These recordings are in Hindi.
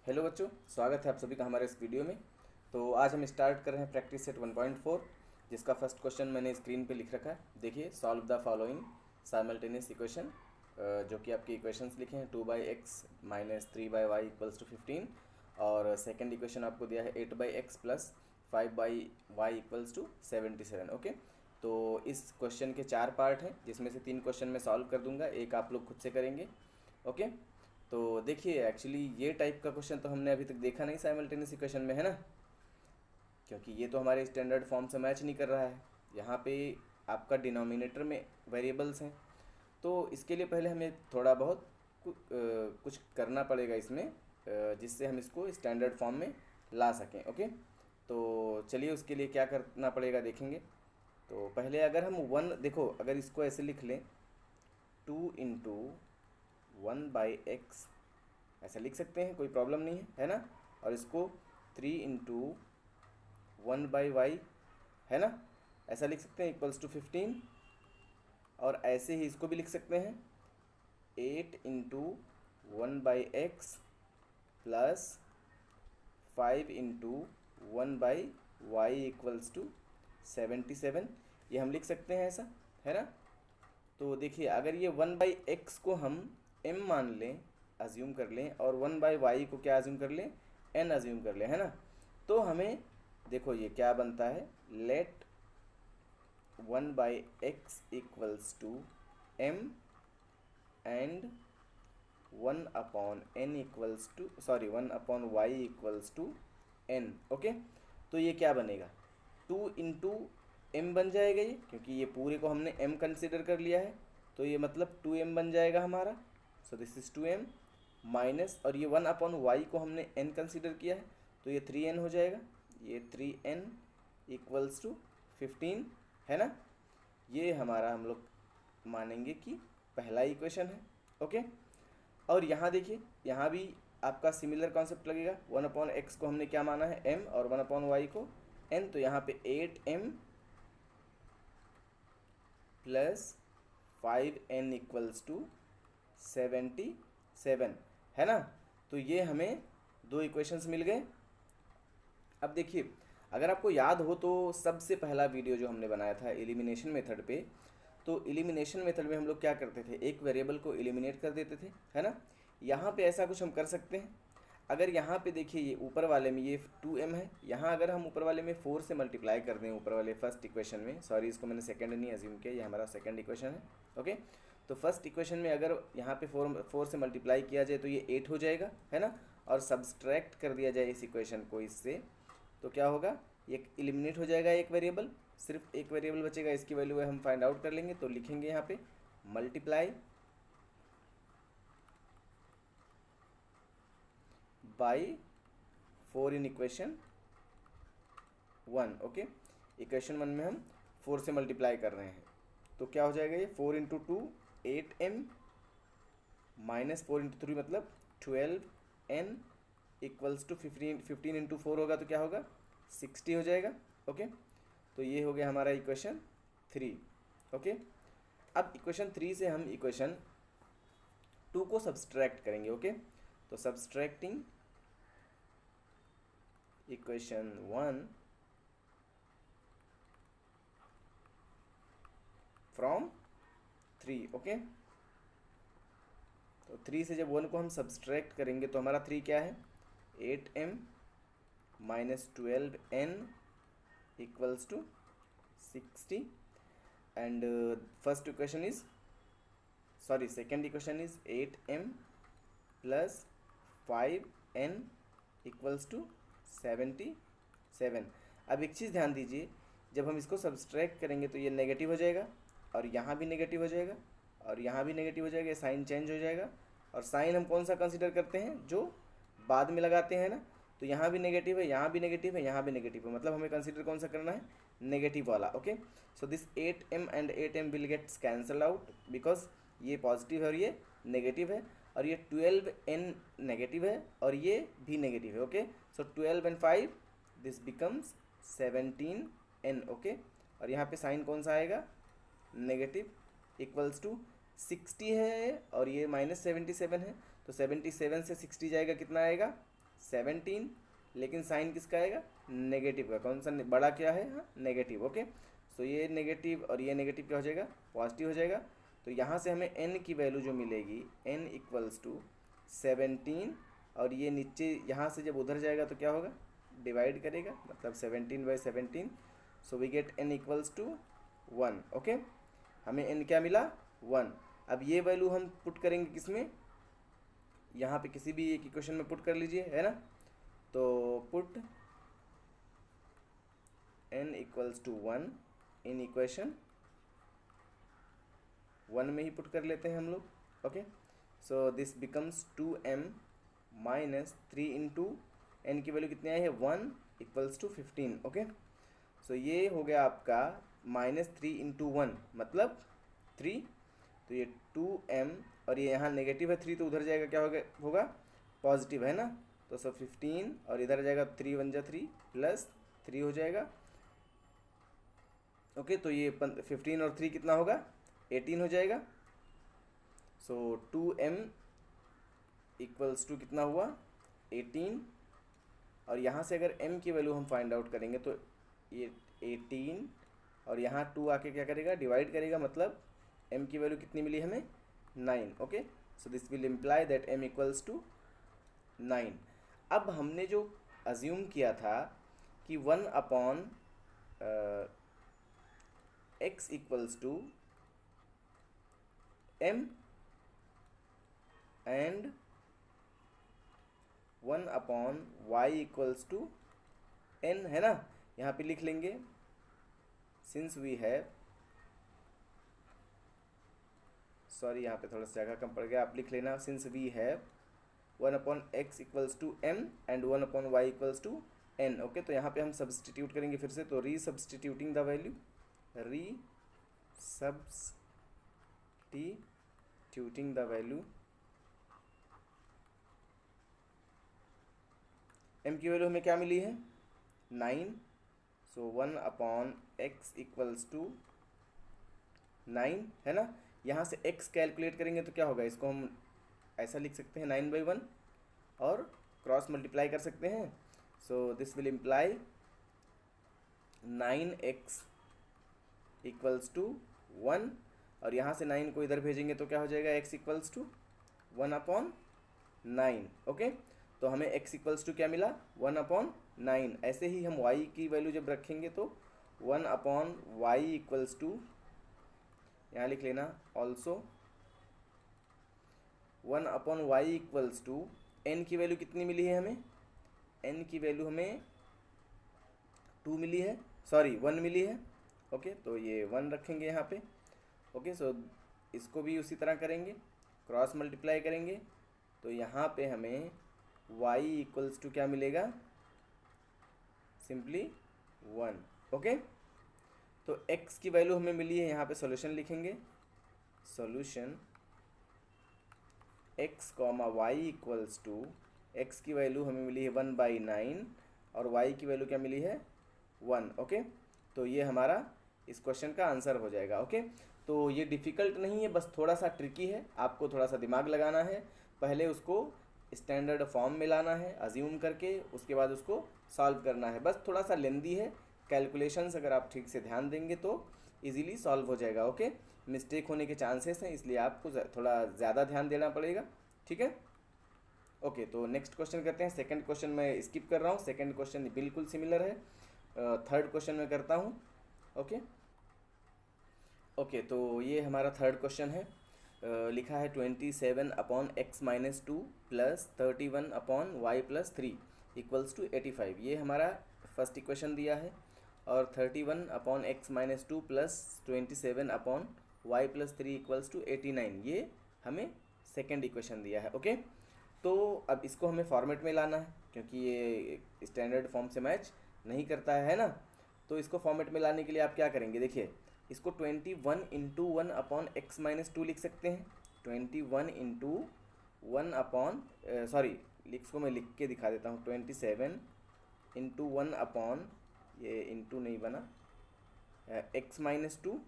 हेलो बच्चों, स्वागत है आप सभी का हमारे इस वीडियो में। तो आज हम स्टार्ट कर रहे हैं प्रैक्टिस सेट 1.4, जिसका फर्स्ट क्वेश्चन मैंने स्क्रीन पे लिख रखा है। देखिए, solve the following simultaneous equation, जो कि आपके इक्वेशंस लिखे हैं 2/x minus 3/y equals to 15, और सेकेंड इक्वेशन आपको दिया है 8/x plus 5/y equals to 77। Okay, तो इस क्वेश्चन के 4 पार्ट हैं, जिसमें से 3 क्वेश्चन मैं सॉल्व कर दूंगा, एक आप लोग खुद से करेंगे। ओके, तो देखिए, एक्चुअली ये टाइप का क्वेश्चन तो हमने अभी तक देखा नहीं साइमल्टेनियस इक्वेशन में, है ना, क्योंकि ये तो हमारे स्टैंडर्ड फॉर्म से मैच नहीं कर रहा है। यहाँ पे आपका डिनोमिनेटर में वेरिएबल्स हैं, तो इसके लिए पहले हमें थोड़ा बहुत कुछ करना पड़ेगा इसमें, जिससे हम इसको स्टैंडर्ड फॉर्म में ला सकें। ओके, तो चलिए उसके लिए क्या करना पड़ेगा देखेंगे। तो पहले अगर हम वन, देखो अगर इसको ऐसे लिख लें, 2 × 1/x ऐसा लिख सकते हैं, कोई प्रॉब्लम नहीं है ना। और इसको 3 × 1/y है ना, ऐसा लिख सकते हैं, इक्वल्स टू 15। और ऐसे ही इसको भी लिख सकते हैं 8 × 1/x plus 5 × 1/y equals to 77। ये हम लिख सकते हैं ऐसा, है ना। तो देखिए, अगर ये 1/x को हम m मान लें, अज्यूम कर लें, और 1/y को क्या अज्यूम कर लें, n अज्यूम कर लें, है ना, तो हमें देखो ये क्या बनता है, let 1/x equals to m and 1/n equals to 1/y equals to n। Okay, तो ये क्या बनेगा, 2 × m बन जाएगा ये, क्योंकि ये पूरे को हमने m कंसिडर कर लिया है, तो ये मतलब 2m बन जाएगा हमारा। So this is 2m minus, और ये 1/y को हमने n कंसिडर किया है, तो ये 3n हो जाएगा। ये 3n इक्वल्स टू 15, है ना। ये हमारा हम लोग मानेंगे कि पहला इक्वेशन है। ओके, और यहाँ देखिए, यहाँ भी आपका सिमिलर कॉन्सेप्ट लगेगा। 1/x को हमने क्या माना है, m, और 1/y को n, तो यहाँ पे 8m plus 5n equals to 77, है ना। तो ये हमें 2 इक्वेशंस मिल गए। अब देखिए, अगर आपको याद हो तो सबसे पहला वीडियो जो हमने बनाया था एलिमिनेशन मेथड पे, तो एलिमिनेशन मेथड में हम लोग क्या करते थे, एक वेरिएबल को एलिमिनेट कर देते थे, है ना। यहाँ पे ऐसा कुछ हम कर सकते हैं। अगर यहाँ पे देखिए, ये ऊपर वाले में ये 2m है, यहाँ अगर हम ऊपर वाले में 4 से मल्टीप्लाई कर दें, ऊपर वाले फर्स्ट इक्वेशन में, सॉरी इसको मैंने सेकंड नहीं अज्यूम किया, ये हमारा सेकंड इक्वेशन है। ओके, तो फर्स्ट इक्वेशन में अगर यहाँ पे 4 से मल्टीप्लाई किया जाए तो ये 8 हो जाएगा, है ना। और सब्सट्रैक्ट कर दिया जाए इस इक्वेशन को इससे, तो क्या होगा, ये एलिमिनेट हो जाएगा एक वेरिएबल, सिर्फ एक वेरिएबल बचेगा, इसकी वैल्यू हम फाइंड आउट कर लेंगे। तो लिखेंगे यहाँ पे multiply by 4 in equation 1। Okay, equation 1 में हम 4 से मल्टीप्लाई कर रहे हैं, तो क्या हो जाएगा, ये 4 × 2 8m माइनस 4 × 3 मतलब 12n इक्वल्स टू 15 × 4 होगा, तो क्या होगा, 60 हो जाएगा। ओके, तो ये हो गया हमारा इक्वेशन 3। ओके, अब इक्वेशन 3 से हम इक्वेशन 2 को सब्सट्रैक्ट करेंगे। ओके, तो सब्सट्रैक्टिंग इक्वेशन 1 फ्रॉम 3। ओके, तो 3 से जब 1 को हम सब्सट्रैक्ट करेंगे तो हमारा 3 क्या है, 8m minus 12n equals to 60, and first equation is second equation is 8m plus 5n equals to 77। अब एक चीज़ ध्यान दीजिए, जब हम इसको सब्सट्रैक्ट करेंगे तो ये नेगेटिव हो जाएगा, और यहाँ भी नेगेटिव हो जाएगा, और यहाँ भी नेगेटिव हो जाएगा, साइन चेंज हो जाएगा। और साइन हम कौन सा कंसिडर करते हैं, जो बाद में लगाते हैं ना, तो यहाँ भी नेगेटिव है, यहाँ भी नेगेटिव है, यहाँ भी नेगेटिव है, मतलब हमें कंसिडर कौन सा करना है, नेगेटिव वाला। Okay, so this 8m and 8m will gets cancel out, because ये पॉजिटिव है और ये नेगेटिव है, और ये 12n नेगेटिव है और ये भी नेगेटिव है। Okay, so 12 and 5 this becomes 17n। Okay, और यहाँ पे साइन कौन सा आएगा, नेगेटिव, इक्वल्स टू 60 है और ये -77 है, तो 77 से 60 जाएगा, कितना आएगा, 17, लेकिन साइन किसका आएगा, नेगेटिव का। कौन सा बड़ा क्या है, हाँ नेगेटिव। ओके, सो ये नेगेटिव और ये नेगेटिव क्या हो जाएगा, पॉजिटिव हो जाएगा। तो यहाँ से हमें n की वैल्यू जो मिलेगी, n इक्वल्स टू 17, और ये नीचे यहाँ से जब उधर जाएगा तो क्या होगा, डिवाइड करेगा, मतलब 17/17। So we get n equals to 1। Okay, हमें n क्या मिला, 1। अब ये वैल्यू हम पुट करेंगे किसमें, यहाँ पे किसी भी एक इक्वेशन में पुट कर लीजिए, है ना। तो put n equals to 1 in equation 1 में ही पुट कर लेते हैं हम लोग। Okay, so this becomes 2m minus 3 into n की वैल्यू कितनी आई है, 1 इक्वल्स टू 15। ओके, सो ये हो गया आपका -3 इंटू 1 मतलब 3। तो ये 2m, और ये यहाँ नेगेटिव है 3, तो उधर जाएगा क्या होगा पॉजिटिव, है ना। तो सब 15 और इधर जाएगा 3 1 जा 3 प्लस 3 हो जाएगा। ओके, तो ये 15 और 3 कितना होगा, 18 हो जाएगा। सो 2m इक्वल्स टू कितना हुआ, 18। और यहाँ से अगर m की वैल्यू हम फाइंड आउट करेंगे तो ये 18, और यहाँ 2 आके क्या करेगा, डिवाइड करेगा, मतलब m की वैल्यू कितनी मिली हमें, 9। Okay, so this will imply that m equals to 9। अब हमने जो अज्यूम किया था कि 1/x equals to m and 1/y equals to n, है ना। यहाँ पे लिख लेंगे, सिंस वी हैव, सॉरी यहाँ पे थोड़ा सा जगह कम पड़ गया, आप लिख लेना, since we have 1/x equals to m and 1/y equals to n। Okay, तो यहाँ पे हम सब्सटीट्यूट करेंगे फिर से, तो resubstituting the value, resubstituting the value, m की वैल्यू हमें क्या मिली है, 9। सो 1/x इक्वल्स टू 9, है ना। यहाँ से x कैलकुलेट करेंगे तो क्या होगा, इसको हम ऐसा लिख सकते हैं 9/1, और क्रॉस मल्टीप्लाई कर सकते हैं। So this will imply 9x equals to 1, और यहाँ से 9 को इधर भेजेंगे तो क्या हो जाएगा, x इक्वल्स टू 1/9। ओके, तो हमें x इक्वल्स टू क्या मिला, 1/9। ऐसे ही हम y की वैल्यू जब रखेंगे तो 1/y इक्वल्स टू, यहाँ लिख लेना also 1/y equals to, n की वैल्यू कितनी मिली है हमें, n की वैल्यू हमें 2 मिली है, सॉरी 1 मिली है। ओके, तो ये 1 रखेंगे यहाँ पे। ओके, सो इसको भी उसी तरह करेंगे, क्रॉस मल्टीप्लाई करेंगे, तो यहाँ पे हमें y इक्वल्स टू क्या मिलेगा, सिंपली 1। ओके, तो x की वैल्यू हमें मिली है, यहाँ पे सॉल्यूशन लिखेंगे, solution x, y equals to, x की वैल्यू हमें मिली है 1/9 और y की वैल्यू क्या मिली है, 1। ओके, तो ये हमारा इस क्वेश्चन का आंसर हो जाएगा। ओके, तो ये डिफ़िकल्ट नहीं है, बस थोड़ा सा ट्रिकी है, आपको थोड़ा सा दिमाग लगाना है, पहले उसको स्टैंडर्ड फॉर्म में लाना है अज्यूम करके, उसके बाद उसको सॉल्व करना है। बस थोड़ा सा लेंदी है, कैलकुलेशंस अगर आप ठीक से ध्यान देंगे तो इजीली सॉल्व हो जाएगा। ओके, मिस्टेक होने के चांसेस हैं, इसलिए आपको थोड़ा ज़्यादा ध्यान देना पड़ेगा, ठीक है। ओके, तो नेक्स्ट क्वेश्चन करते हैं। सेकंड क्वेश्चन मैं स्किप कर रहा हूँ, सेकंड क्वेश्चन बिल्कुल सिमिलर है। थर्ड क्वेश्चन मैं करता हूँ। ओके ओके, तो ये हमारा थर्ड क्वेश्चन है। लिखा है 27/x-2 plus 31/y+3 equals to 85। ये हमारा फर्स्ट इक्वेशन दिया है, और 31/x-2 plus 27/y+3 equals to 89 ये हमें सेकेंड इक्वेशन दिया है। ओके, तो अब इसको हमें फॉर्मेट में लाना है, क्योंकि ये स्टैंडर्ड फॉर्म से मैच नहीं करता है ना। तो इसको फॉर्मेट में लाने के लिए आप क्या करेंगे, देखिए इसको 21 इंटू 1/x-2 लिख सकते हैं। 21 इंटू 1 सॉरी, इसको मैं लिख के दिखा देता हूँ। 27 इंटू 1 ये इंटू नहीं बना, x-2,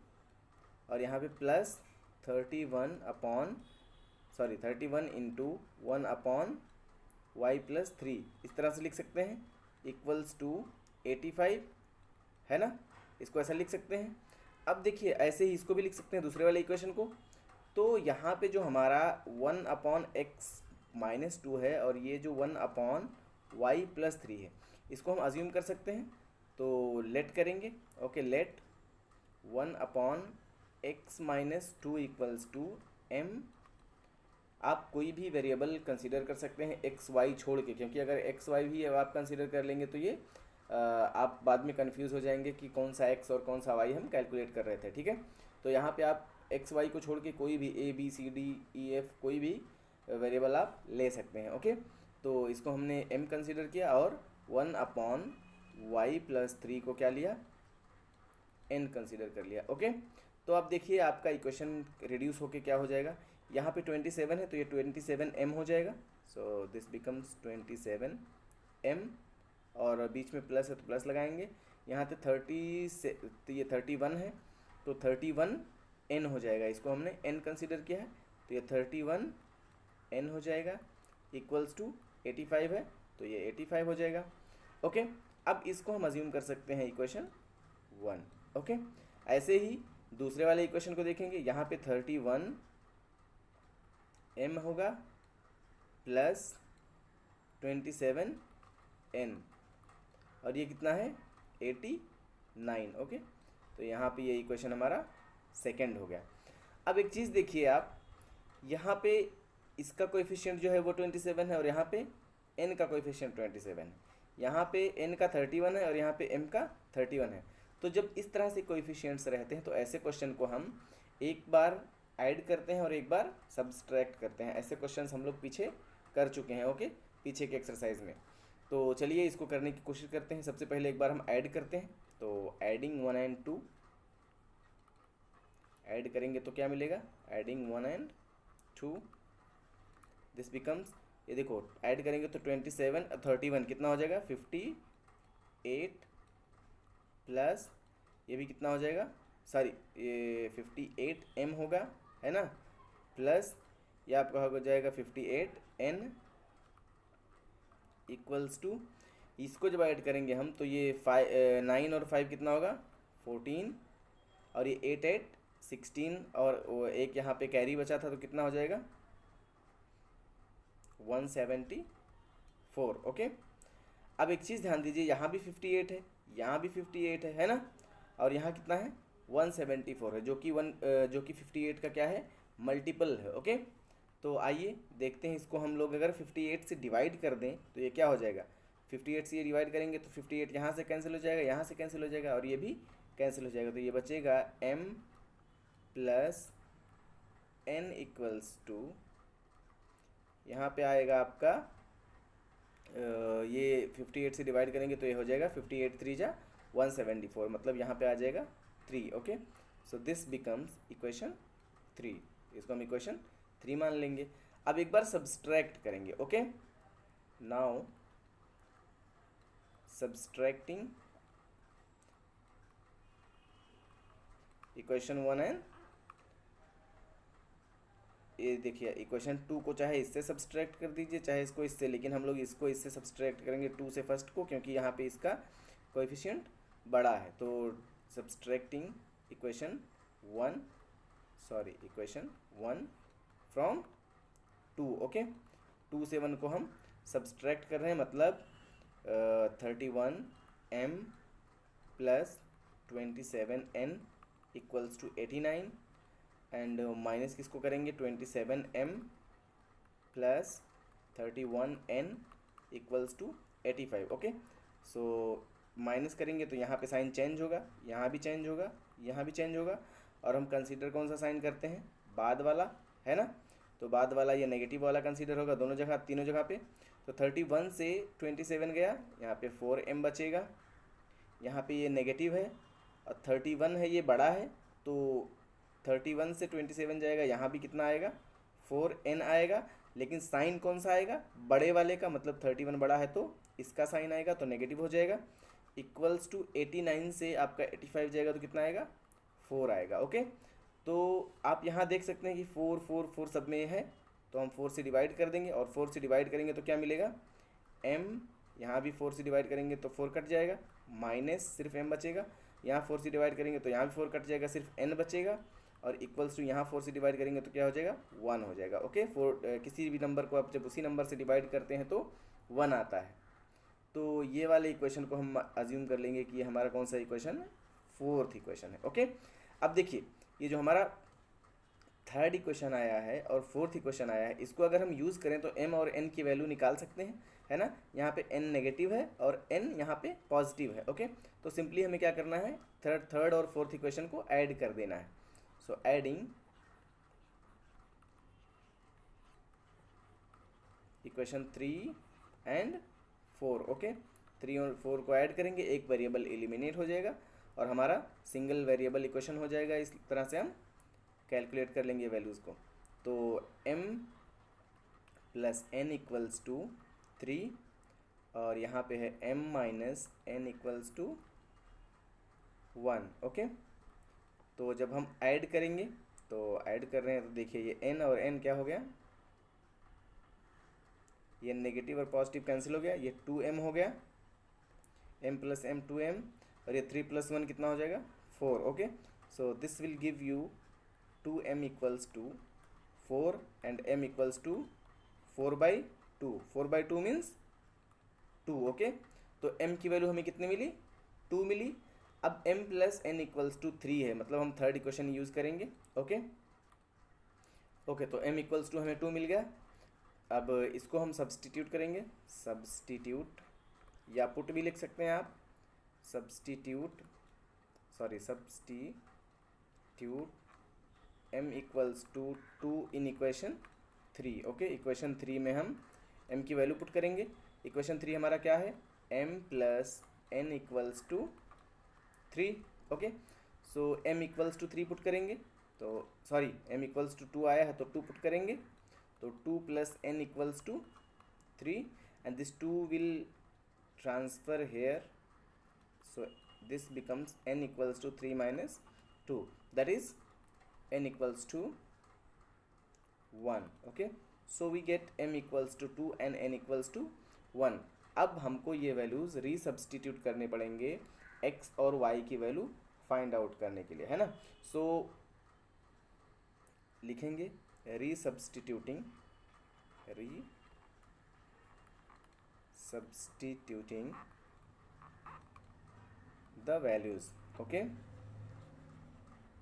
और यहाँ पे plus 31 into 1/x y plus three, इस तरह से लिख सकते हैं, इक्वल्स टू 85, है ना, इसको ऐसा लिख सकते हैं। अब देखिए ऐसे ही इसको भी लिख सकते हैं दूसरे वाले इक्वेशन को। तो यहाँ पे जो हमारा 1/x-2 है और ये जो 1/y+3 है, इसको हम अज्यूम कर सकते हैं। तो लेट करेंगे, okay, let 1/x-2 equals to m। आप कोई भी वेरिएबल कंसीडर कर सकते हैं एक्स वाई छोड़ के, क्योंकि अगर एक्स वाई भी आप कंसीडर कर लेंगे तो ये आप बाद में कंफ्यूज हो जाएंगे कि कौन सा एक्स और कौन सा वाई हम कैलकुलेट कर रहे थे, ठीक है। तो यहाँ पे आप एक्स वाई को छोड़ के कोई भी A B C D E F कोई भी वेरिएबल आप ले सकते हैं, ओके। तो इसको हमने m कंसीडर किया और 1/y+3 को क्या लिया, n कंसीडर कर लिया, ओके। तो आप देखिए आपका इक्वेशन रिड्यूस होके क्या हो जाएगा, यहाँ पे 27 है तो ये 27m हो जाएगा। सो दिस बिकम्स 27m, और बीच में प्लस है तो प्लस लगाएंगे। यहाँ पे 30 से तो ये 31 है तो 31n हो जाएगा, इसको हमने n कंसीडर किया है तो ये 31n हो जाएगा, इक्वल्स टू 85 है तो ये 85 हो जाएगा, ओके। अब इसको हम अज्यूम कर सकते हैं इक्वेशन 1, ओके। ऐसे ही दूसरे वाले इक्वेशन को देखेंगे, यहाँ पे 31m होगा प्लस 27n, और ये कितना है 89, ओके। तो यहाँ पे ये इक्वेशन हमारा सेकंड हो गया। अब एक चीज़ देखिए आप, यहाँ पे इसका कोएफिशिएंट जो है वो 27 है और यहाँ पे n का कोएफिशिएंट 27 है, यहाँ पे n का 31 है और यहाँ पे m का 31 है। तो जब इस तरह से कोएफिशिएंट्स रहते हैं तो ऐसे क्वेश्चन को हम एक बार ऐड करते हैं और एक बार सब्सट्रैक्ट करते हैं। ऐसे क्वेश्चंस हम लोग पीछे कर चुके हैं, ओके, पीछे के एक्सरसाइज में। तो चलिए इसको करने की कोशिश करते हैं। सबसे पहले एक बार हम ऐड करते हैं, तो एडिंग 1 and 2 ऐड करेंगे तो क्या मिलेगा, एडिंग 1 and 2 दिस बिकम्स, ये देखो ऐड करेंगे तो 27 31 कितना हो जाएगा 58 प्लस ये भी कितना हो जाएगा, सॉरी ये 58m होगा, है ना, प्लस ये आपका हो जाएगा 58n इक्वल्स टू, इसको जब ऐड करेंगे हम तो ये 9 और 5 कितना होगा 14, और ये 8 8 16, और एक यहाँ पे कैरी बचा था तो कितना हो जाएगा 174, ओके। अब एक चीज़ ध्यान दीजिए, यहाँ भी 58 है, यहाँ भी 58 है ना, और यहाँ कितना है 174 है, जो कि 58 का क्या है मल्टीपल है, ओके। तो आइए देखते हैं इसको, हम लोग अगर 58 से डिवाइड कर दें तो ये क्या हो जाएगा, 58 से ये डिवाइड करेंगे तो 58 यहाँ से कैंसिल हो जाएगा, यहाँ से कैंसिल हो जाएगा और ये भी कैंसिल हो जाएगा, तो ये बचेगा m plus n equals to, यहाँ पे आएगा आपका ये 58 से डिवाइड करेंगे तो ये हो जाएगा 58 3 जा 174, मतलब यहाँ पे आ जाएगा 3, okay. So this becomes equation 3, इसको हम इक्वेशन 3 मान लेंगे। अब एक बार सब्सट्रैक्ट करेंगे, okay. Now subtracting equation 1 and, ये देखिए इक्वेशन 2 को चाहे इससे सब्सट्रैक्ट कर दीजिए चाहे इसको इससे, लेकिन हम लोग इसको इससे सब्सट्रैक्ट करेंगे 2 से फर्स्ट को, क्योंकि यहाँ पे इसका कोएफिशिएंट बड़ा है। तो सब्सट्रैक्टिंग इक्वेशन 1 फ्रॉम 2, ओके। 2 से 1 को हम सब्सट्रैक्ट कर रहे हैं, मतलब 31m plus 27n equals to 89, and minus किसको करेंगे 27m plus 31n equals to 85, okay. So minus करेंगे तो यहाँ पे साइन चेंज होगा, यहाँ भी चेंज होगा, यहाँ भी चेंज होगा, और हम कंसीडर कौन सा साइन करते हैं, बाद वाला, है ना। तो बाद वाला ये नेगेटिव वाला कंसीडर होगा दोनों जगह, तीनों जगह पे। तो 31 से 27 गया, यहाँ पे 4m बचेगा, यहाँ पे ये नेगेटिव है और 31 है ये बड़ा है, तो 31 से 27 जाएगा, यहाँ भी कितना आएगा 4n आएगा, लेकिन साइन कौन सा आएगा बड़े वाले का, मतलब 31 बड़ा है तो इसका साइन आएगा, तो नेगेटिव हो जाएगा, इक्वल्स टू 89 से आपका 85 जाएगा तो कितना आएगा 4 आएगा, ओके। तो आप यहाँ देख सकते हैं कि 4 4 4 सब में है, तो हम 4 से डिवाइड कर देंगे, और 4 से डिवाइड करेंगे तो क्या मिलेगा, m, यहाँ भी 4 से डिवाइड करेंगे तो 4 कट जाएगा, माइनस सिर्फ m बचेगा, यहाँ 4 से डिवाइड करेंगे तो यहाँ भी 4 कट जाएगा, सिर्फ n बचेगा, और इक्वल्स टू यहाँ 4 से डिवाइड करेंगे तो क्या हो जाएगा, 1 हो जाएगा। ओके, किसी भी नंबर को आप जब उसी नंबर से डिवाइड करते हैं तो 1 आता है। तो ये वाले इक्वेशन को हम अज्यूम कर लेंगे कि ये हमारा कौन सा इक्वेशन है, 4th इक्वेशन है। ओके, अब देखिए ये जो हमारा 3rd इक्वेशन आया है और 4th इक्वेशन आया है, इसको अगर हम यूज़ करें तो m और n की वैल्यू निकाल सकते हैं, है ना। यहाँ पे n नेगेटिव है और n यहाँ पे पॉजिटिव है। ओके, तो सिंपली हमें क्या करना है, थर्ड और 4th इक्वेशन को ऐड कर देना है। So adding equation 3 and 4। Okay, 3 और 4 को ऐड करेंगे, एक वेरिएबल एलिमिनेट हो जाएगा और हमारा सिंगल वेरिएबल इक्वेशन हो जाएगा। इस तरह से हम कैलकुलेट कर लेंगे वैल्यूज़ को। तो m plus n equals to 3 और यहाँ पे है m minus n equals to 1। Okay, तो जब हम ऐड करेंगे तो ऐड कर रहे हैं तो देखिए ये n और n क्या हो गया, ये नेगेटिव और पॉजिटिव कैंसिल हो गया, ये 2m हो गया, m प्लस m 2m, और ये 3 प्लस 1 कितना हो जाएगा, 4। Okay, so this will give you 2m equals to 4 and m equals to 4/2। 4/2 means 2। Okay, तो m की वैल्यू हमें कितनी मिली, 2 मिली। अब m plus n equals to 3 है, मतलब हम 3rd इक्वेशन यूज़ करेंगे। ओके ओके, तो m इक्वल्स टू हमें 2 मिल गया। अब इसको हम सब्सटीट्यूट करेंगे, सब्सटीट्यूट या पुट भी लिख सकते हैं आप, substitute m equals to 2 in equation 3। Okay, equation 3 में हम m की वैल्यू पुट करेंगे। इक्वेशन 3 हमारा क्या है, m plus n equals to 3। Okay, so m equals to 3 put करेंगे तो सॉरी m इक्वल्स टू 2 आया है तो 2 पुट करेंगे, तो 2 plus n equals to 3 and this 2 will transfer here, so this becomes n equals to 3 minus 2, that is n equals to 1. okay, so we get m equals to 2 and n equals to 1. अब हमको ये वैल्यूज़ रीसब्स्टिट्यूट करने पड़ेंगे x और y की वैल्यू फाइंड आउट करने के लिए, है ना। सो लिखेंगे रीसब्स्टिट्यूटिंग द वैल्यूज़। ओके,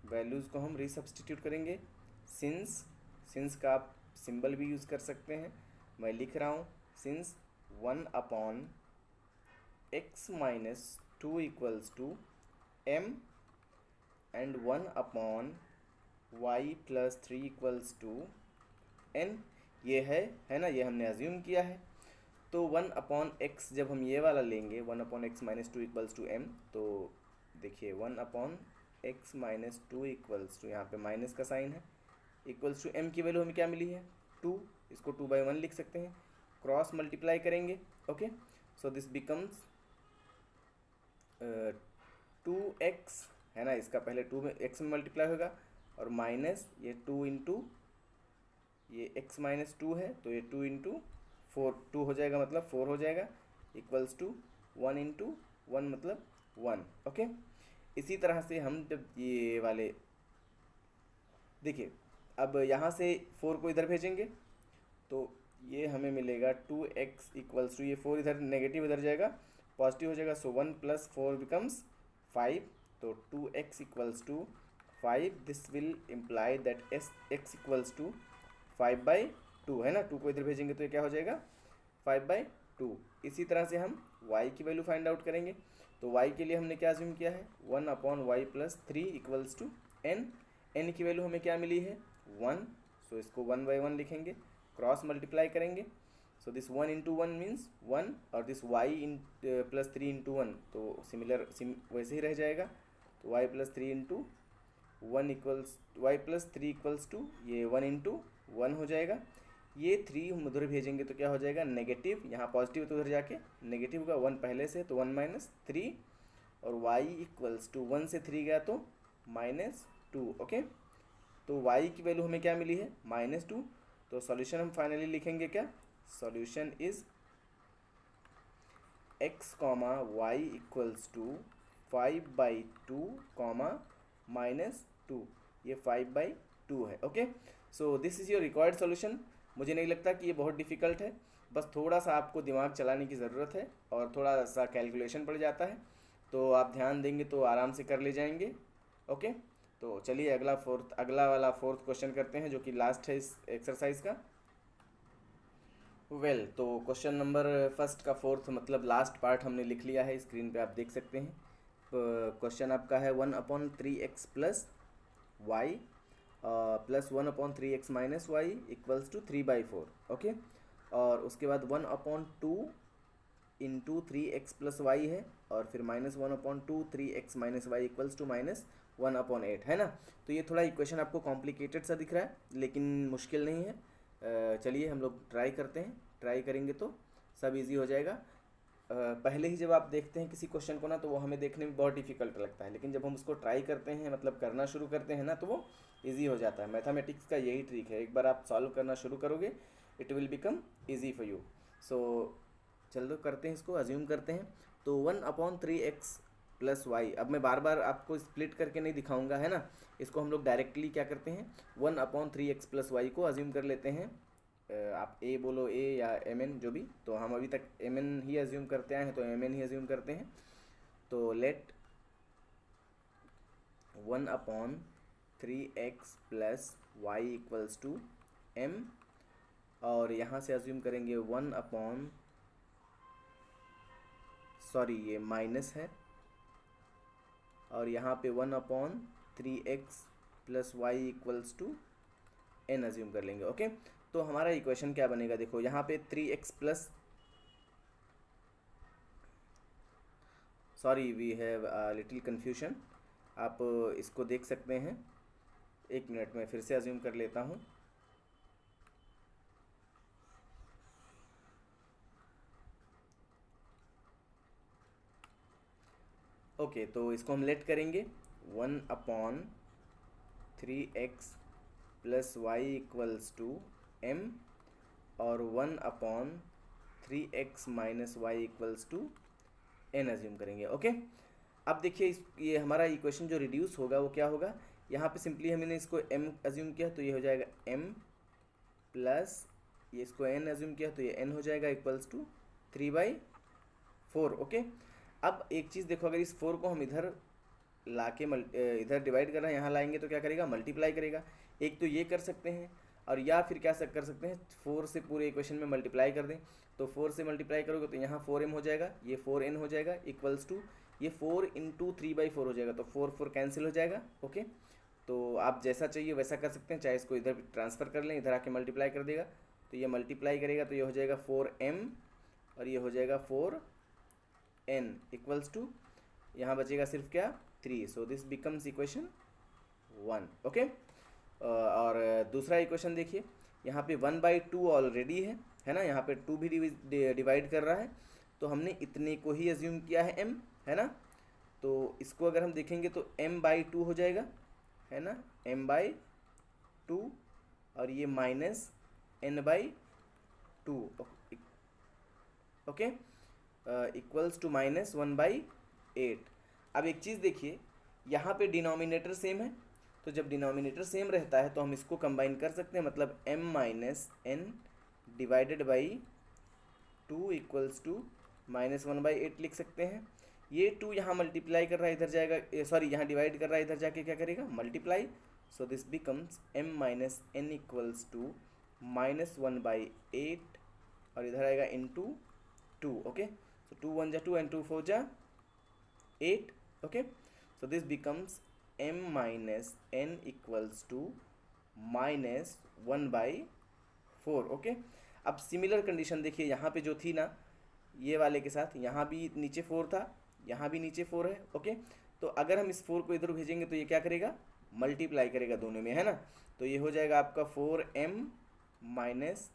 वैल्यूज़ को हम रीसब्स्टिट्यूट करेंगे। सिंस का आप सिंबल भी यूज़ कर सकते हैं, मैं लिख रहा हूँ since 1 upon x minus 2 equals to m and 1 upon y plus 3 equals to n। ये है ना, ये हमने अज्यूम किया है। तो 1 अपॉन एक्स जब हम ये वाला लेंगे, 1 upon x minus 2 equals to m, तो देखिए 1 upon x minus 2 equals to, यहाँ पे माइनस का साइन है, इक्वल्स टू m की वैल्यू हमें क्या मिली है, 2। इसको 2/1 लिख सकते हैं, क्रॉस मल्टीप्लाई करेंगे। Okay, so this becomes 2x, है ना, इसका पहले 2 में x में मल्टीप्लाई होगा और माइनस ये 2 इंटू ये x माइनस 2 है तो ये 2 इंटू 4, 2 हो जाएगा मतलब 4 हो जाएगा, इक्वल्स टू 1 इंटू 1 मतलब 1। ओके, इसी तरह से हम जब ये वाले देखिए, अब यहाँ से 4 को इधर भेजेंगे तो ये हमें मिलेगा 2x इक्वल्स टू, ये 4 इधर नेगेटिव इधर जाएगा, पॉजिटिव हो जाएगा, सो 1 प्लस 4 बिकम्स 5, तो 2x equals to 5। This will imply that x equals to 5/2, है ना। 2 को इधर भेजेंगे तो ये क्या हो जाएगा, 5/2। इसी तरह से हम y की वैल्यू फाइंड आउट करेंगे, तो y के लिए हमने क्या अज्यूम किया है, 1 upon y plus 3 equals to n की वैल्यू हमें क्या मिली है, 1, सो इसको 1/1 लिखेंगे, क्रॉस मल्टीप्लाई करेंगे, सो दिस 1 इंटू 1 मीन्स 1 और दिस y प्लस 3 इंटू 1 तो वैसे ही रह जाएगा, तो y प्लस 3 इंटू 1 इक्वल्स y प्लस 3 इक्वल्स टू ये 1 इंटू 1 हो जाएगा। ये 3 हम उधर भेजेंगे तो क्या हो जाएगा, नेगेटिव, यहाँ पॉजिटिव तो उधर जाके नेगेटिव होगा, 1 पहले से तो 1 माइनस 3 और y इक्वल्स टू 1 से 3 गया तो -2। ओके, तो y की वैल्यू हमें क्या मिली है, -2। तो सॉल्यूशन हम फाइनली लिखेंगे क्या, solution is x comma y equals to 5/2 comma -2, ये 5/2 है। Okay, so this is your required solution. मुझे नहीं लगता कि ये बहुत डिफ़िकल्ट है, बस थोड़ा सा आपको दिमाग चलाने की ज़रूरत है और थोड़ा सा कैलकुलेशन पड़ जाता है, तो आप ध्यान देंगे तो आराम से कर ले जाएंगे। ओके, तो चलिए अगला वाला फोर्थ क्वेश्चन करते हैं, जो कि लास्ट है इस एक्सरसाइज का। तो क्वेश्चन नंबर फर्स्ट का फोर्थ मतलब लास्ट पार्ट हमने लिख लिया है, स्क्रीन पे आप देख सकते हैं। क्वेश्चन आपका है 1/3x plus y plus 1/3x minus y equals to 3/4। Okay, और उसके बाद 1/2 इंटू 3x प्लस वाई है, और फिर -1/2 3x minus y equals to -1/8 है ना। तो ये थोड़ा इक्वेशन आपको कॉम्प्लिकेटेड सा दिख रहा है, लेकिन मुश्किल नहीं है। चलिए हम लोग ट्राई करते हैं, ट्राई करेंगे तो सब इजी हो जाएगा। पहले ही जब आप देखते हैं किसी क्वेश्चन को ना, तो वो हमें देखने में बहुत डिफिकल्ट लगता है, लेकिन जब हम उसको ट्राई करते हैं, मतलब करना शुरू करते हैं ना, तो वो इजी हो जाता है। मैथमेटिक्स का यही ट्रिक है, एक बार आप सॉल्व करना शुरू करोगे, it will become easy for you. So चलो करते हैं, इसको अज्यूम करते हैं। तो 1/3x प्लस वाई, अब मैं बार बार आपको स्प्लिट करके नहीं दिखाऊंगा, है ना। इसको हम लोग डायरेक्टली क्या करते हैं, 1/3x प्लस वाई को अज्यूम कर लेते हैं। आप ए बोलो, ए या एम एन जो भी, तो हम अभी तक एम एन ही अज्यूम करते आए हैं, तो एम एन ही अज्यूम करते हैं। तो let 1/3x plus y equals to m, और यहाँ से अज्यूम करेंगे ये माइनस है, और यहाँ पे 1/3x plus y equals to n assume कर लेंगे। ओके, तो हमारा इक्वेशन क्या बनेगा, देखो यहाँ पे 3x plus, sorry we have little confusion, आप इसको देख सकते हैं। एक मिनट में फिर से अज्यूम कर लेता हूँ। ओके, तो इसको हम लेट करेंगे 1/3x plus y equals to m, और 1/3x minus y equals to n assume करेंगे। ओके, अब देखिए ये हमारा इक्वेशन जो रिड्यूस होगा वो क्या होगा, यहाँ पे सिंपली हमने इसको m अज्यूम किया, तो ये हो जाएगा m प्लस ये इसको n अज्यूम किया, तो ये n हो जाएगा इक्वल्स टू 3/4। ओके, अब एक चीज़ देखो, अगर इस 4 को हम इधर ला के इधर डिवाइड कर रहे हैं, यहाँ लाएंगे तो क्या करेगा, मल्टीप्लाई करेगा। एक तो ये कर सकते हैं, और या फिर क्या कर सकते हैं, 4 से पूरे इक्वेशन में मल्टीप्लाई कर दें। तो 4 से मल्टीप्लाई करोगे तो यहाँ 4m हो जाएगा, ये 4n हो जाएगा इक्वल्स टू ये 4 इंटू 3/4 हो जाएगा, तो 4 कैंसिल हो जाएगा। ओके, तो आप जैसा चाहिए वैसा कर सकते हैं, चाहे इसको इधर ट्रांसफ़र कर लें, इधर आके मल्टीप्लाई कर देगा, तो ये मल्टीप्लाई करेगा तो ये हो जाएगा 4m, और ये हो जाएगा 4n इक्वल्स टू यहाँ बचेगा सिर्फ क्या, 3। सो दिस बिकम्स इक्वेशन 1। ओके, और दूसरा इक्वेशन देखिए, यहाँ पे 1/2 ऑलरेडी है ना, यहाँ पे 2 भी डिवाइड कर रहा है, तो हमने इतने को ही अज्यूम किया है m, है ना। तो इसको अगर हम देखेंगे तो m/2 हो जाएगा, है ना, m/2, और ये minus n/2। Okay, equals to -1/8। अब एक चीज़ देखिए, यहाँ पे डिनोमिनेटर सेम है, तो जब डिनोमिनेटर सेम रहता है तो हम इसको कंबाइन कर सकते हैं, मतलब m minus n divided by 2 equals to -1/8 लिख सकते हैं। ये 2 यहाँ मल्टीप्लाई कर रहा है, इधर जाएगा, सॉरी यहाँ डिवाइड कर रहा है, इधर जाके क्या करेगा, multiply. So this becomes m minus n equals to -1/8, और इधर आएगा इंटू 2। ओके, सो 2 1 जा 2 एंड 2 4 जा 8। Okay, so this becomes m minus n equals to -1/4। Okay, अब सिमिलर कंडीशन देखिए, यहाँ पे जो थी ना ये वाले के साथ, यहाँ भी नीचे 4 था, यहाँ भी नीचे 4 है। ओके, तो अगर हम इस 4 को इधर भेजेंगे तो ये क्या करेगा, मल्टीप्लाई करेगा दोनों में, है ना। तो ये हो जाएगा आपका 4m minus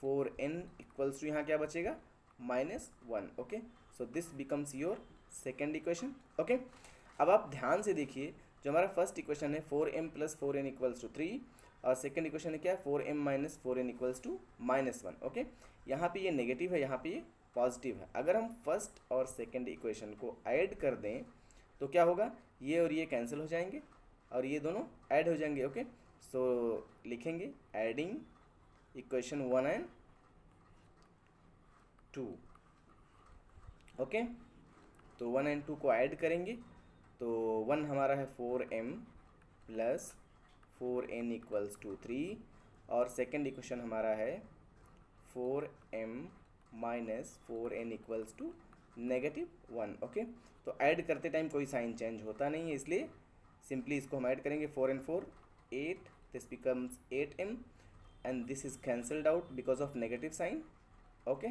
4n equals to यहाँ क्या बचेगा, -1। Okay, so this becomes your second equation. Okay, अब आप ध्यान से देखिए, जो हमारा फर्स्ट इक्वेशन है 4m plus 4n equals to 3, और सेकंड इक्वेशन है क्या है 4m minus 4n equals to -1। Okay, यहाँ पे ये नेगेटिव है, यहाँ पे ये पॉजिटिव है। अगर हम फर्स्ट और सेकंड इक्वेशन को ऐड कर दें तो क्या होगा, ये और ये कैंसिल हो जाएंगे और ये दोनों ऐड हो जाएंगे। ओके, सो लिखेंगे एडिंग इक्वेशन 1 एंड 2। ओके, तो 1 एंड 2 को ऐड करेंगे तो 1 हमारा है 4m plus 4n equals to 3 और सेकेंड इक्वेशन हमारा है 4m minus 4n equals to -1। Okay, तो ऐड करते टाइम कोई साइन चेंज होता नहीं है, इसलिए सिंपली इसको हम ऐड करेंगे 4 and 4 8, this becomes 8m and this is cancelled out because of negative sign. Okay,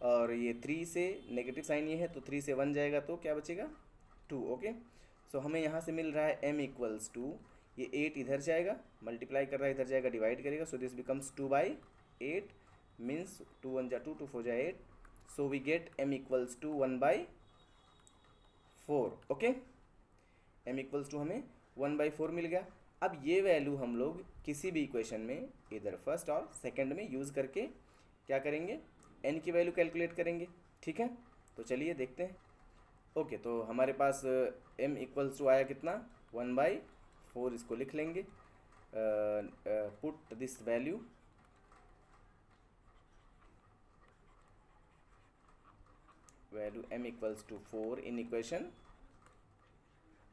और ये 3 से नेगेटिव साइन ये है तो 3 से 1 जाएगा तो क्या बचेगा 2। ओके, सो हमें यहाँ से मिल रहा है m इक्वल्स टू, ये 8 इधर जाएगा, मल्टीप्लाई कर रहा है इधर जाएगा, डिवाइड करेगा, सो दिस बिकम्स 2/8 मीन्स 2 1 जा 2 2 4 जा 8, so we get m equals to 1/4। Okay, m equals to हमें 1/4 मिल गया। अब ये वैल्यू हम लोग किसी भी इक्वेशन में इधर फर्स्ट और सेकंड में यूज़ करके क्या करेंगे, n की वैल्यू कैलकुलेट करेंगे। ठीक है, तो चलिए देखते हैं। ओके, तो हमारे पास m इक्वल्स टू आया कितना 1/4, इसको लिख लेंगे, put this value m equals to 4 in equation,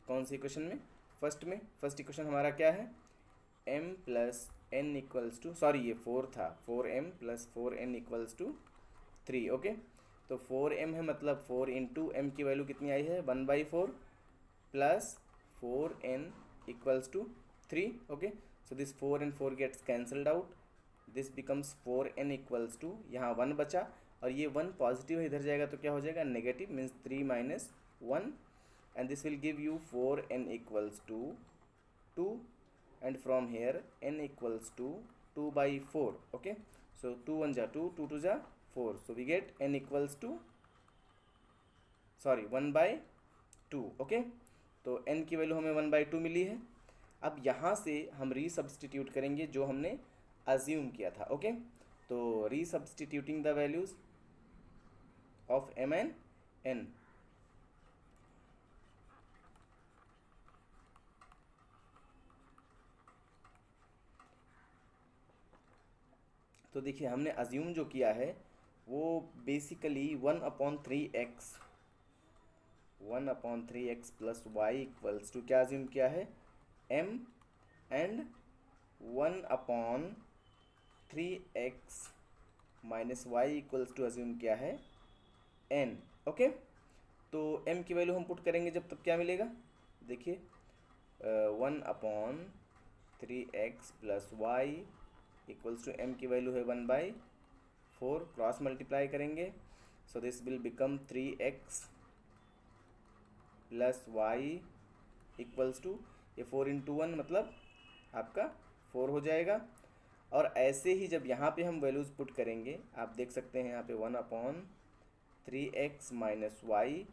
कौन सी इक्वेशन में, फर्स्ट में। फर्स्ट इक्वेशन हमारा क्या है m plus n equals to, sorry ये 4 था, 4m plus 4n equals to 3। Okay, तो 4m है मतलब 4 इंटू m की वैल्यू कितनी आई है 1/4 plus 4n equals to 3। Okay, so this 4 and 4 gets cancelled out, this becomes 4n equals to, यहाँ 1 बचा और ये 1 पॉजिटिव है, इधर जाएगा तो क्या हो जाएगा negative, means 3 - 1 and this will give you 4n equals to 2 and from here n equals to 2/4. Okay, so 2 1 ja 2, 2 2 ja 4, so we get n equals to 1/2। Okay, तो n की वैल्यू हमें 1/2 मिली है। अब यहाँ से हम रीसब्स्टिट्यूट करेंगे जो हमने अज्यूम किया था। ओके, तो रीसब्स्टिट्यूटिंग the values of m and n, तो देखिए हमने अज्यूम जो किया है वो basically 1/3x plus y equals to क्या अज्यूम किया है m and 1/3x minus y equals to assume किया है n। ओके, तो m की वैल्यू हम पुट करेंगे जब, तब क्या मिलेगा, देखिए 1/3x plus y equals to m की वैल्यू है 1/4, क्रॉस मल्टीप्लाई करेंगे, so this will become 3x plus y equals to, ये 4 इंटू 1 मतलब आपका 4 हो जाएगा। और ऐसे ही जब यहाँ पे हम वैल्यूज़ पुट करेंगे, आप देख सकते हैं यहाँ पे 1/3x minus y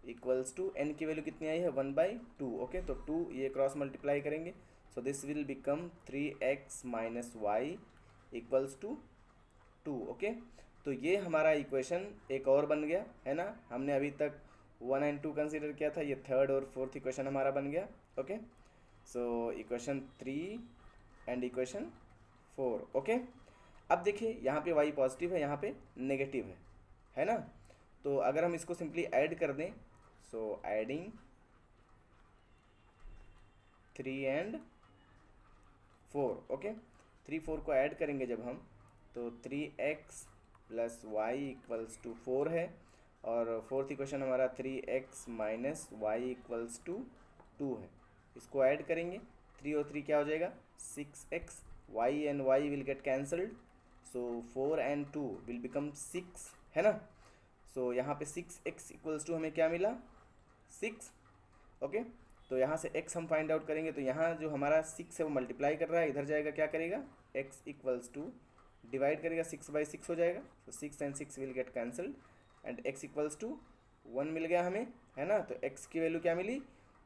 equals to n की वैल्यू कितनी आई है 1/2। ओके, तो 2 ये क्रॉस मल्टीप्लाई करेंगे, so this will become 3x minus y equals to 2। Okay, तो ये हमारा इक्वेशन एक और बन गया है ना। हमने अभी तक 1 and 2 कंसीडर किया था, ये थर्ड और फोर्थ इक्वेशन हमारा बन गया। Okay, so equation 3 and equation 4। Okay, अब देखिए यहाँ पे y पॉजिटिव है, यहाँ पे नेगेटिव है ना। तो अगर हम इसको सिंपली ऐड कर दें, सो एडिंग 3 and 4। ओके, 3 4 को ऐड करेंगे जब हम, तो 3x plus y equals to 4 है और फोर्थ इक्वेशन हमारा 3x minus y equals to 2 है। इसको ऐड करेंगे, 3 और 3 क्या हो जाएगा 6x, y and y will get cancelled, so 4 and 2 will become 6 है ना। सो यहाँ पे 6x इक्वल्स टू हमें क्या मिला 6। ओके, तो यहाँ से x हम फाइंड आउट करेंगे, तो यहाँ जो हमारा 6 है वो मल्टीप्लाई कर रहा है, इधर जाएगा क्या करेगा x इक्वल्स टू डिवाइड करेगा 6/6 हो जाएगा, तो 6 and 6 will get cancelled and x equals to 1 मिल गया हमें है ना। तो x की वैल्यू क्या मिली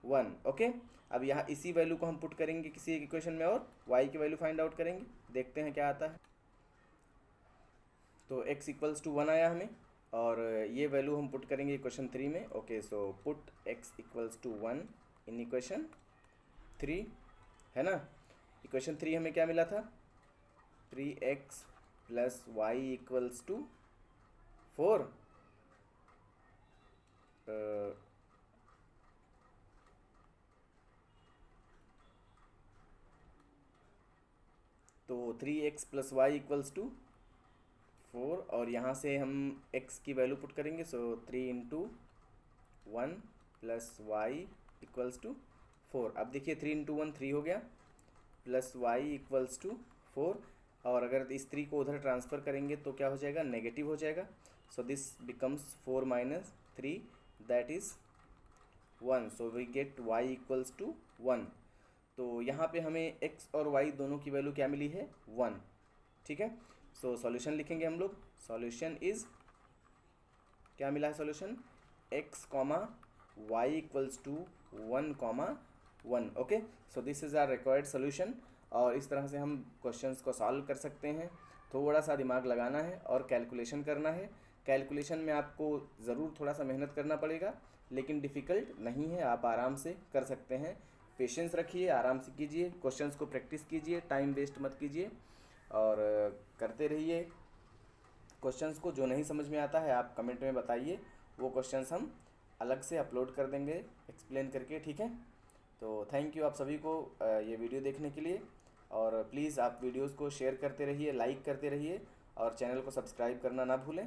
1। ओके, अब यहाँ इसी वैल्यू को हम पुट करेंगे किसी एक इक्वेशन में और y की वैल्यू फाइंड आउट करेंगे, देखते हैं क्या आता है। तो x इक्वल्स टू 1 आया हमें, और ये वैल्यू हम पुट करेंगे इक्वेशन 3 में। Okay, so put x equals to 1 in equation 3, है ना। इक्वेशन 3 हमें क्या मिला था, 3x plus y equals to 4। तो 3x plus y equals to 4, और यहाँ से हम x की वैल्यू पुट करेंगे। So 3 into 1 plus y equals to 4। अब देखिए 3 इंटू 1 3 हो गया, प्लस वाई इक्वल्स टू 4, और अगर इस 3 को उधर ट्रांसफ़र करेंगे तो क्या हो जाएगा, नेगेटिव हो जाएगा। So this becomes 4 minus 3 that is 1। So we get y equals to 1। तो यहाँ पे हमें x और y दोनों की वैल्यू क्या मिली है, 1। ठीक है, सो सॉल्यूशन लिखेंगे हम लोग। सॉल्यूशन इज़, क्या मिला है solution, x comma y equals to 1 comma 1। Okay, so this is our required solution. और इस तरह से हम क्वेश्चंस को सॉल्व कर सकते हैं। थोड़ा सा दिमाग लगाना है और कैलकुलेशन करना है। कैलकुलेशन में आपको ज़रूर थोड़ा सा मेहनत करना पड़ेगा, लेकिन डिफ़िकल्ट नहीं है, आप आराम से कर सकते हैं। पेशेंस रखिए, आराम से कीजिए, क्वेश्चंस को प्रैक्टिस कीजिए, टाइम वेस्ट मत कीजिए, और करते रहिए। क्वेश्चंस को जो नहीं समझ में आता है आप कमेंट में बताइए, वो क्वेश्चंस हम अलग से अपलोड कर देंगे एक्सप्लेन करके, ठीक है। तो थैंक यू आप सभी को ये वीडियो देखने के लिए, और प्लीज़ आप वीडियोस को शेयर करते रहिए, लाइक करते रहिए, और चैनल को सब्सक्राइब करना ना भूलें।